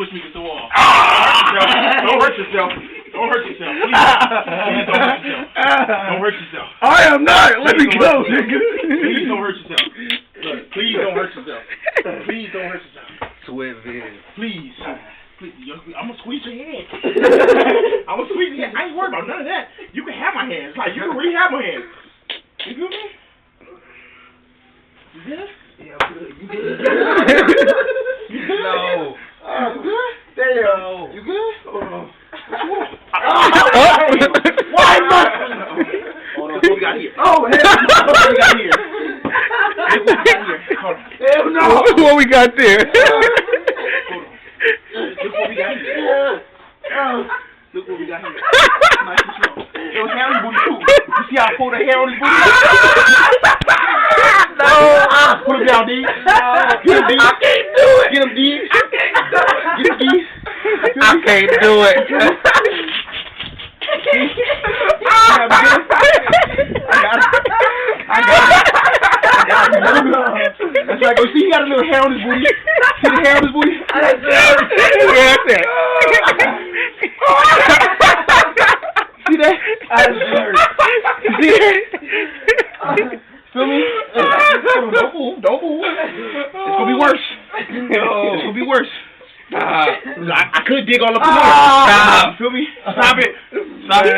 push me against the wall. Don't hurt yourself. Don't hurt yourself. Please don't hurt yourself. Don't hurt yourself. I am not. Let me go, nigga. Please don't hurt yourself. Look, please don't hurt yourself. Please don't hurt yourself. Sweat vision. Please. Please. I'm going to squeeze your hand. I'm going to squeeze your hand. I ain't worried about none of that. You can have my hands. Like, you can really have my hands. You good, man? You good? Yeah, I'm good. You good? You good? No. You good? Damn. No. You good? Why not? Hold on. What we got here? Oh, hell no. What we got here? Look what we got here. Hold on. Hell no. What we got there? Hold on. Look what we got here. Look what we got here. Nice and slow. It was hair on his booty too. You see how I pulled the hair on his booty? No. Put him down, D. Get him, D. I can't do it. Get him, D. Get him, D. I can't do it. I got it. That's right. Go see, he got a little hair on his booty. See the hair on his booty? See that? See that? Feel me? Don't move. Don't move. It's gonna be worse. No. It's gonna be worse. I could dig all up in there. Stop. Feel me? Stop it. Stop it.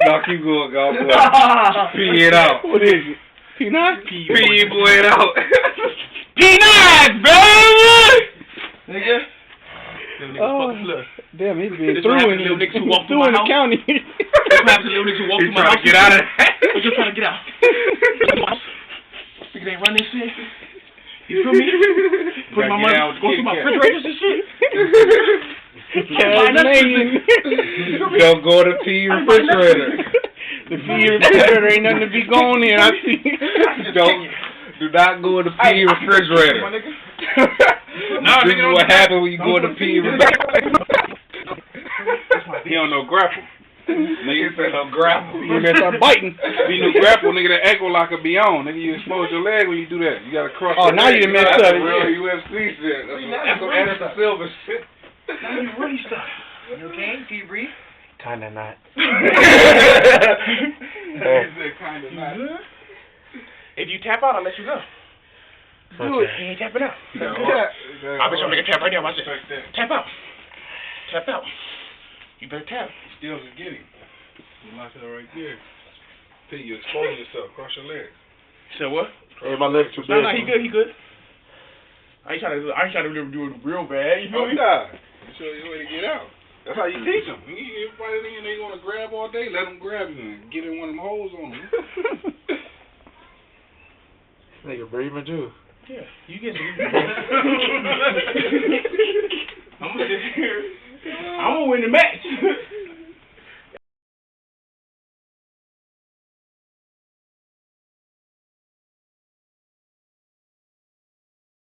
No, keep going, go. Pee it out. What is it? P9? Pee it out. P9, baby! Nigga. Oh, damn, he's being This through what in happens to little niggas who walk through through my in the house. county. This what happens to little niggas who walk through my house. Get out of that. We're just trying to get out. Nigga, they run this shit. You feel me? Put my money, go through my refrigerators and shit. Don't go to P refrigerator. The P refrigerator ain't nothing to be going in. I see. Do not go in the P refrigerator. This is what happens when you go in the P refrigerator. He don't know grapple. Nigga say no grapple. You better start biting. Be no grapple, nigga. That ankle lock will be on. Nigga, you expose your leg when you do that. You gotta cross. Oh, now you messed up. That's real UFC shit. That's some Anderson Silva shit. Now you really stuck. You okay? Can you breathe? Kinda not. Kinda not. If you tap out, I'll let you go. Do it. He ain't tapping out. I bet you'll make a tap right now. Watch it. Tap out. Tap out. You better tap. Still just get him. You lock it right there. Till you expose yourself. Cross your legs. So what? Hey, my legs too big. No, he good. He good. I ain't trying to do it real bad. You feel me? You show you way to get out. That's how you teach them. Everybody in they want to grab all day. Let them grab you and get in one of them holes on them. Nigga breathing too. Yeah, you get I'm gonna sit here. I'm gonna win the match.